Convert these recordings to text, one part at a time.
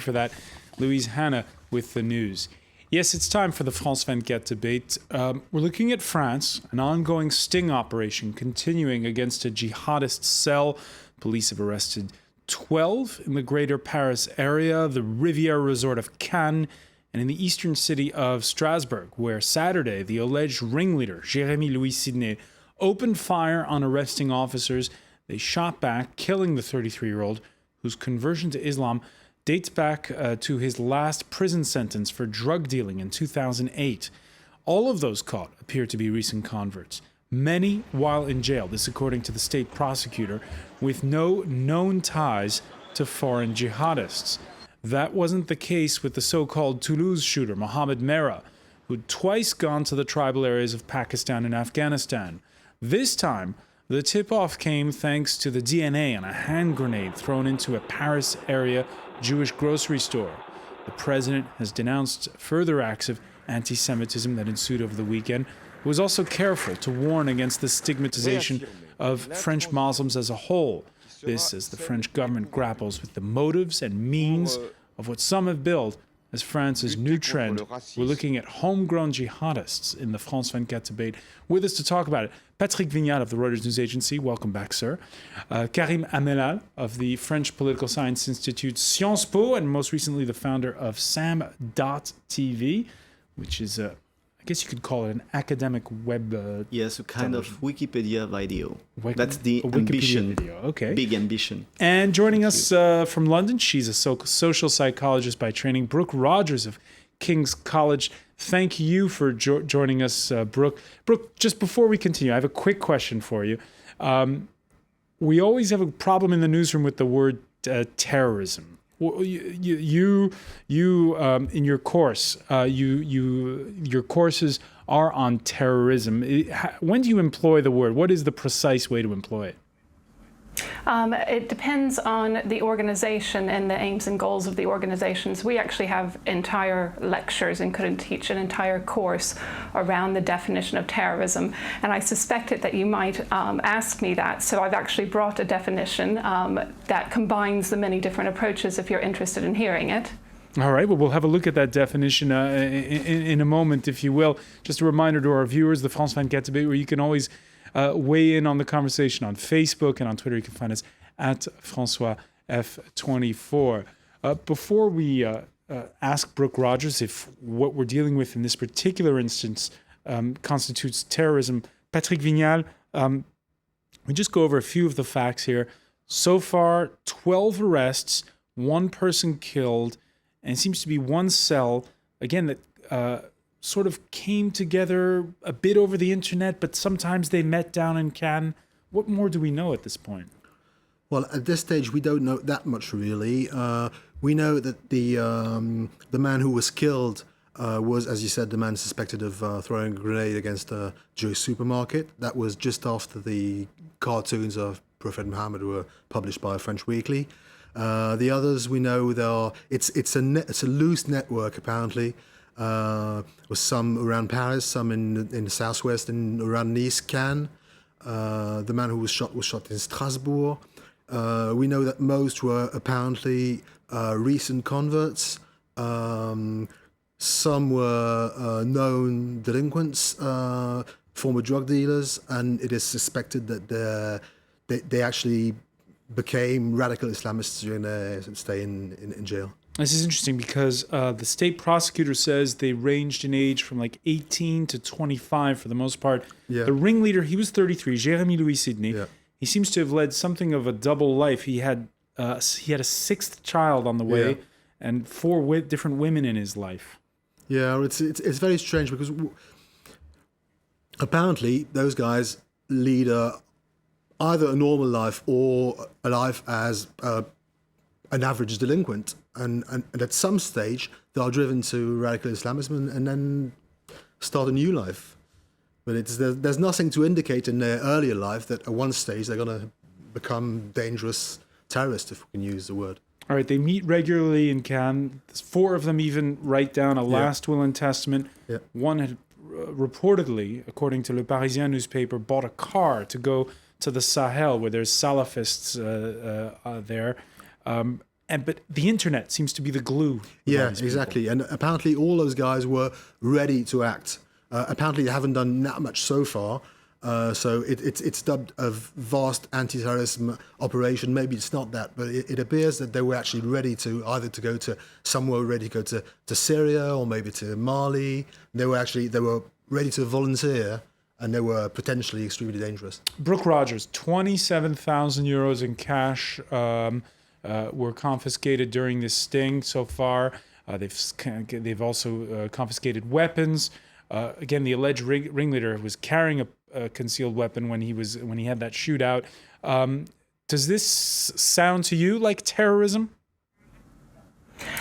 for that. Louise Hanna with the news. Yes, it's time for the France 24 debate. We're looking at France, an ongoing sting operation continuing against a jihadist cell. Police have arrested 12 in the greater Paris area, the Riviera resort of Cannes, and in the eastern city of Strasbourg, where Saturday the alleged ringleader, Jérémy Louis Sidney, opened fire on arresting officers. They shot back, killing the 33-year-old, whose conversion to Islam dates back to his last prison sentence for drug dealing in 2008. All of those caught appear to be recent converts, many while in jail, this according to the state prosecutor, with no known ties to foreign jihadists. That wasn't the case with the so-called Toulouse shooter, Mohammed Merah, who'd twice gone to the tribal areas of Pakistan and Afghanistan. This time, the tip-off came thanks to the DNA on a hand grenade thrown into a Paris area Jewish grocery store. The president has denounced further acts of anti-Semitism that ensued over the weekend. He was also careful to warn against the stigmatization of French Muslims as a whole. This as the French government grapples with the motives and means of what some have billed as France's new trend. We're looking at homegrown jihadists in the France 24 debate. With us to talk about it, Patrick Vignal of the Reuters News Agency. Welcome back, sir. Karim Amelal of the French Political Science Institute Sciences Po, and most recently the founder of Sam.tv, which is I guess you could call it an academic web... yes, a kind television. of Wikipedia video. That's the ambition. Video. Okay. Big ambition. And joining us from London, she's a social psychologist by training, Brooke Rogers of King's College. Thank you for joining us, Brooke. Brooke, just before we continue, I have a quick question for you. We always have a problem in the newsroom with the word terrorism. You in your course, your courses are on terrorism. When do you employ the word? What is the precise way to employ it? It depends on the organization and the aims and goals of the organizations. We actually have entire lectures and could teach an entire course around the definition of terrorism. And I suspected that you might ask me that, so I've actually brought a definition that combines the many different approaches if you're interested in hearing it. All right, well, we'll have a look at that definition in a moment, if you will. Just a reminder to our viewers, the France 24 debate, where you can always weigh in on the conversation on Facebook and on Twitter. You can find us at François F24. Before we ask Brooke Rogers if what we're dealing with in this particular instance constitutes terrorism, Patrick Vignal, we just go over a few of the facts here. So far, 12 arrests, one person killed, and it seems to be one cell, again, that sort of came together a bit over the internet, but sometimes they met down in Cannes. What more do we know at this point? Well, at this stage, we don't know that much, really. We know that the man who was killed was, as you said, the man suspected of throwing a grenade against a Jewish supermarket. That was just after the cartoons of Prophet Muhammad were published by a French weekly. The others, we know, it's a loose network, apparently. With some around Paris, some in the southwest and around Nice, Cannes. The man who was shot in Strasbourg. We know that most were apparently recent converts. Some were known delinquents, former drug dealers, and it is suspected that they actually became radical Islamists during their stay in jail. This is interesting because the state prosecutor says they ranged in age from like 18 to 25 for the most part. Yeah. The ringleader, he was 33, Jérémy Louis Sidney. Yeah. He seems to have led something of a double life. He had a sixth child on the way and four different women in his life. Yeah, it's very strange because apparently those guys lead either a normal life or a life as an average delinquent. And at some stage, they are driven to radical Islamism and then start a new life. But there's nothing to indicate in their earlier life that at one stage they're going to become dangerous terrorists, if we can use the word. All right, they meet regularly in Cannes. 4 of them even write down a last will and testament. Yeah. One had reportedly, according to Le Parisien newspaper, bought a car to go to the Sahel, where there's Salafists there. but the internet seems to be the glue. Yeah, exactly. And apparently all those guys were ready to act. Apparently they haven't done that much so far. So it's dubbed a vast anti-terrorism operation. Maybe it's not that, but it appears that they were actually ready to either to go to somewhere, ready to go to Syria or maybe to Mali. They were ready to volunteer, and they were potentially extremely dangerous. Brooke Rogers, 27,000 euros in cash were confiscated during this sting so far. They've also confiscated weapons. Again, the alleged ringleader was carrying a concealed weapon when he had that shootout. Does this sound to you like terrorism?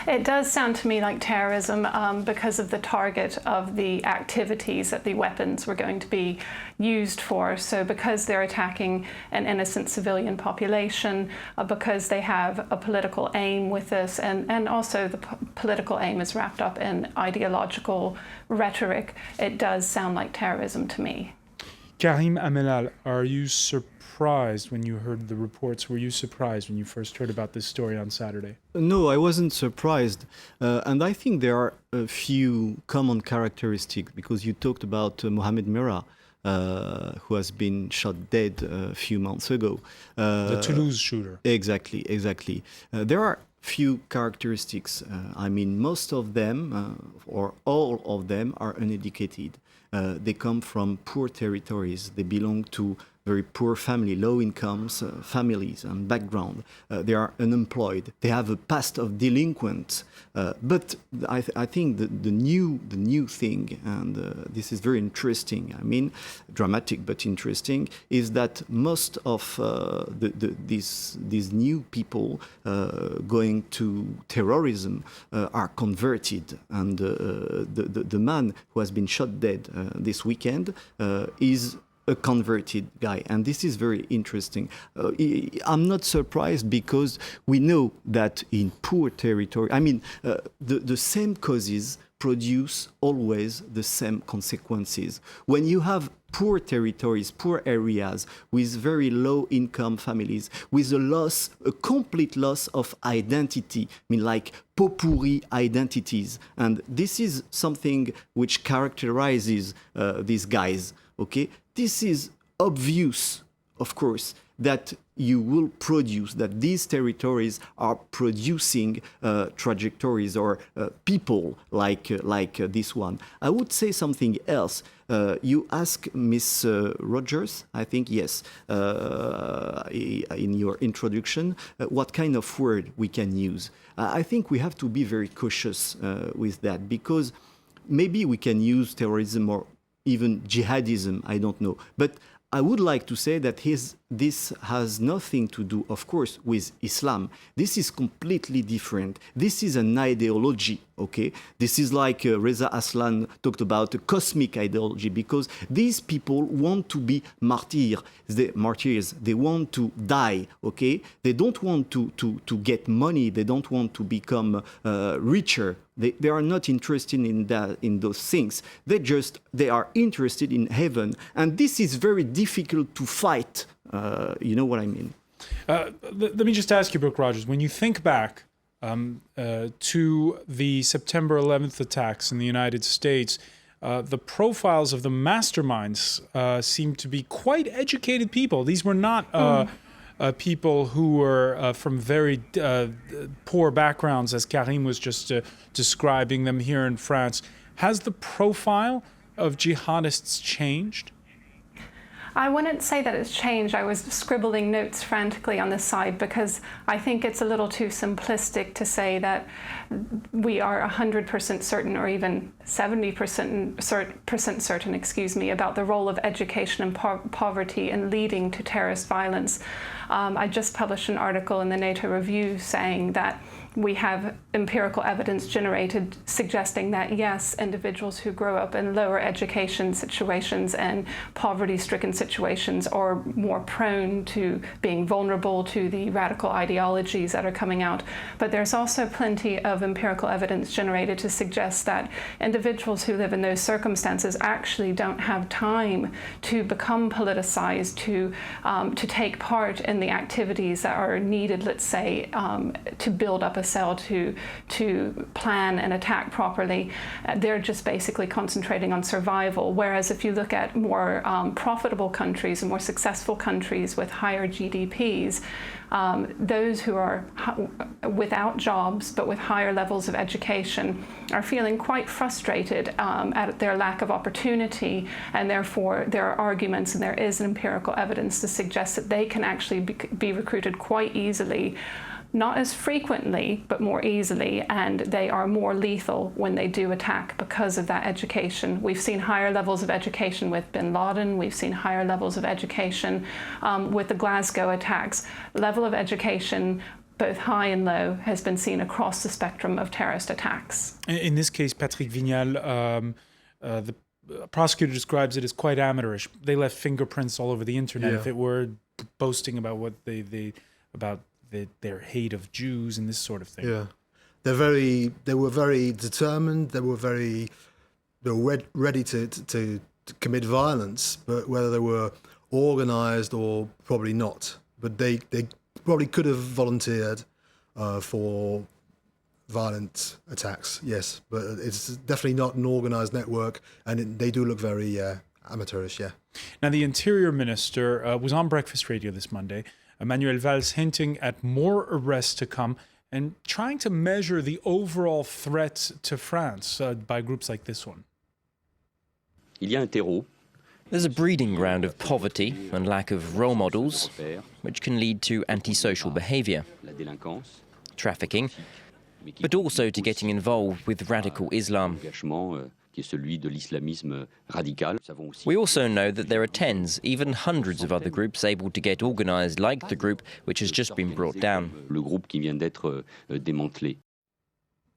It does sound to me like terrorism because of the target of the activities that the weapons were going to be used for. So because they're attacking an innocent civilian population, because they have a political aim with this, and also the political aim is wrapped up in ideological rhetoric, it does sound like terrorism to me. Karim Amelal, are you surprised when you heard the reports? Were you surprised when you first heard about this story on Saturday? No, I wasn't surprised. And I think there are a few common characteristics, because you talked about Mohamed Merah, who has been shot dead a few months ago. The Toulouse shooter. Exactly. There are few characteristics. I mean, most of them, or all of them, are uneducated. They come from poor territories. They belong to very poor family, low incomes, families and background. They are unemployed. They have a past of delinquents. But I think the new thing, and this is very interesting, I mean, dramatic but interesting, is that most of these new people going to terrorism are converted. And the man who has been shot dead this weekend is a converted guy, and this is very interesting. I'm not surprised, because we know that in poor territory, I mean, the same causes produce always the same consequences. When you have poor territories, poor areas with very low income families, with a complete loss of identity, I mean, like pot-pourri identities, and this is something which characterizes these guys. Okay, this is obvious, of course, that you will produce, that these territories are producing trajectories or people like this one. I would say something else. You ask Miss Rogers, I think, yes, in your introduction, what kind of word we can use. I think we have to be very cautious with that, because maybe we can use terrorism or even jihadism, I don't know. But I would like to say that this has nothing to do, of course, with Islam. This is completely different. This is an ideology, okay? This is like Reza Aslan talked about, a cosmic ideology, because these people want to be martyrs. They want to die, okay? They don't want to get money. They don't want to become richer. They are not interested in those things. They are interested in heaven. And this is very difficult to fight. You know what I mean? Let me just ask you, Brooke Rogers, when you think back to the September 11th attacks in the United States, the profiles of the masterminds seem to be quite educated people. These were not people who were from very poor backgrounds, as Karim was just describing them here in France. Has the profile of jihadists changed? I wouldn't say that it's changed. I was scribbling notes frantically on this side, because I think it's a little too simplistic to say that we are 100% certain, or even 70% certain, about the role of education and poverty in leading to terrorist violence. I just published an article in the NATO Review saying that we have empirical evidence generated suggesting that yes, individuals who grow up in lower education situations and poverty-stricken situations are more prone to being vulnerable to the radical ideologies that are coming out. But there's also plenty of empirical evidence generated to suggest that individuals who live in those circumstances actually don't have time to become politicized, to take part in the activities that are needed, let's say, to build up a cell, to plan and attack properly. They're just basically concentrating on survival. Whereas if you look at more profitable countries and more successful countries with higher GDPs, those who are without jobs but with higher levels of education are feeling quite frustrated at their lack of opportunity, and therefore there are arguments and there is empirical evidence to suggest that they can actually be recruited quite easily, not as frequently, but more easily, and they are more lethal when they do attack because of that education. We've seen higher levels of education with bin Laden, we've seen higher levels of education with the Glasgow attacks. Level of education, both high and low, has been seen across the spectrum of terrorist attacks. In this case, Patrick Vignal, the prosecutor describes it as quite amateurish. They left fingerprints all over the internet. Yeah. If it were boasting about what their hate of Jews and this sort of thing. Yeah, they were very determined. They were ready to commit violence, but whether they were organized or probably not. But they probably could have volunteered for violent attacks. Yes, but it's definitely not an organized network, and they do look very amateurish. Yeah. Now, the Interior Minister was on Breakfast Radio this Monday. Manuel Valls hinting at more arrests to come and trying to measure the overall threat to France by groups like this one. There's a breeding ground of poverty and lack of role models, which can lead to antisocial behaviour, trafficking, but also to getting involved with radical Islam. We also know that there are tens, even hundreds of other groups able to get organised like the group which has just been brought down.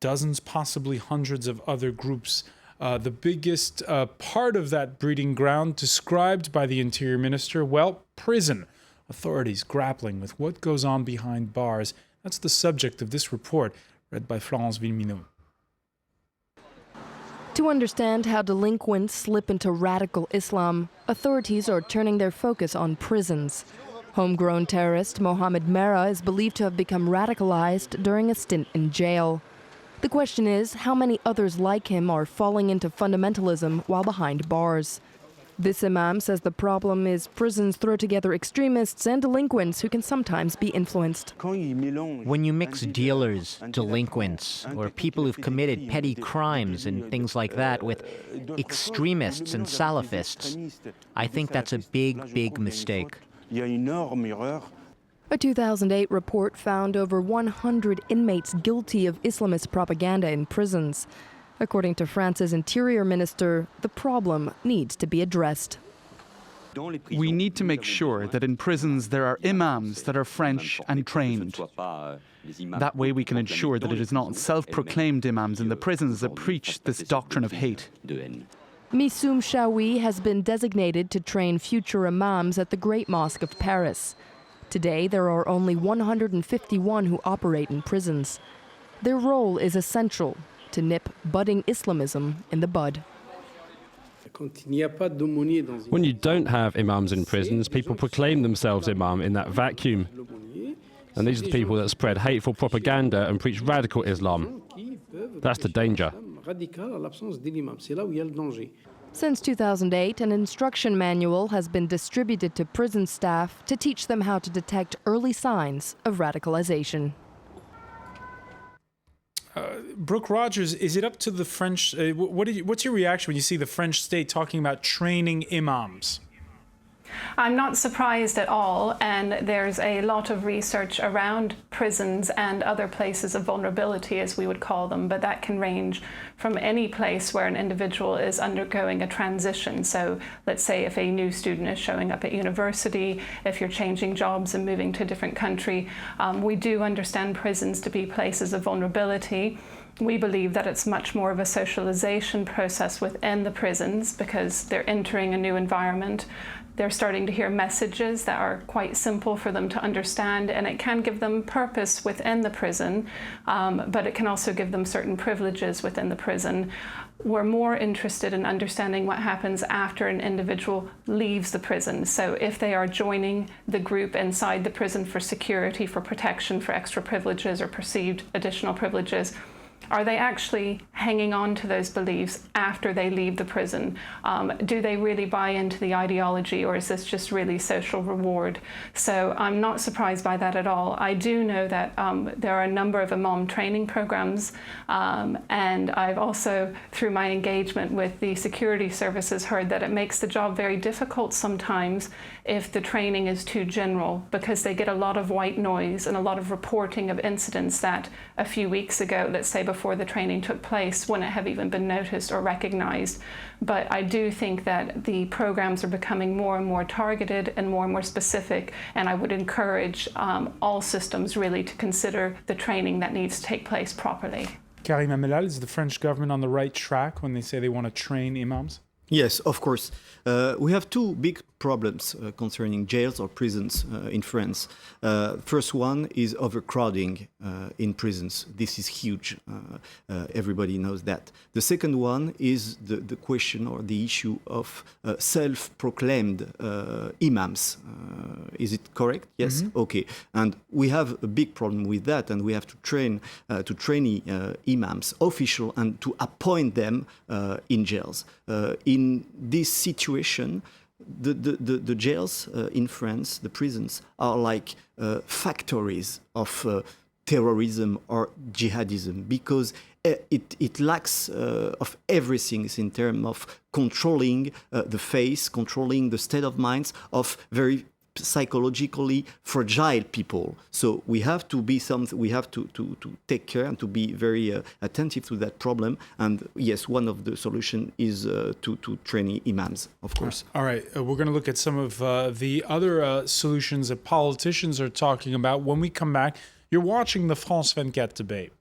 Dozens, possibly hundreds of other groups. The biggest part of that breeding ground described by the Interior Minister, well, prison. Authorities grappling with what goes on behind bars. That's the subject of this report, read by Florence Villeminot. To understand how delinquents slip into radical Islam, authorities are turning their focus on prisons. Homegrown terrorist Mohamed Merah is believed to have become radicalized during a stint in jail. The question is, how many others like him are falling into fundamentalism while behind bars? This imam says the problem is prisons throw together extremists and delinquents who can sometimes be influenced. When you mix dealers, delinquents, or people who've committed petty crimes and things like that with extremists and Salafists, I think that's a big, big mistake. A 2008 report found over 100 inmates guilty of Islamist propaganda in prisons. According to France's Interior Minister, the problem needs to be addressed. We need to make sure that in prisons there are imams that are French and trained. That way we can ensure that it is not self-proclaimed imams in the prisons that preach this doctrine of hate. Missoum Chaoui has been designated to train future imams at the Great Mosque of Paris. Today, there are only 151 who operate in prisons. Their role is essential to nip budding Islamism in the bud. When you don't have imams in prisons, people proclaim themselves imam in that vacuum. And these are the people that spread hateful propaganda and preach radical Islam. That's the danger. Since 2008, an instruction manual has been distributed to prison staff to teach them how to detect early signs of radicalization. Brooke Rogers, is it up to the French? What's your reaction when you see the French state talking about training imams? I'm not surprised at all, and there's a lot of research around prisons and other places of vulnerability, as we would call them, but that can range from any place where an individual is undergoing a transition. So let's say if a new student is showing up at university, if you're changing jobs and moving to a different country, we do understand prisons to be places of vulnerability. We believe that it's much more of a socialization process within the prisons because they're entering a new environment. They're starting to hear messages that are quite simple for them to understand, and it can give them purpose within the prison, but it can also give them certain privileges within the prison. We're more interested in understanding what happens after an individual leaves the prison. So if they are joining the group inside the prison for security, for protection, for extra privileges or perceived additional privileges, are they actually hanging on to those beliefs after they leave the prison? Do they really buy into the ideology, or is this just really social reward? So I'm not surprised by that at all. I do know that there are a number of imam training programs, and I've also, through my engagement with the security services, heard that it makes the job very difficult sometimes if the training is too general, because they get a lot of white noise and a lot of reporting of incidents that a few weeks ago, let's say before the training took place, wouldn't have even been noticed or recognized. But I do think that the programs are becoming more and more targeted and more specific, and I would encourage all systems really to consider the training that needs to take place properly. Karim Amelal, is the French government on the right track when they say they want to train imams? Yes, of course. We have two big problems concerning jails or prisons in France. First one is overcrowding in prisons. This is huge. Everybody knows that. The second one is the question or the issue of self-proclaimed imams. Is it correct? Yes? Mm-hmm. Okay. And we have a big problem with that, and we have to train imams, official, and to appoint them in jails. In this situation, the jails in France, the prisons, are like factories of terrorism or jihadism, because it lacks of everything in terms of controlling the face, controlling the state of minds of very psychologically fragile people. So we have to be we have to take care and to be very attentive to that problem. And yes, one of the solutions is to train imams, of course. All right, we're going to look at some of the other solutions that politicians are talking about when we come back. You're watching the France 24 debate.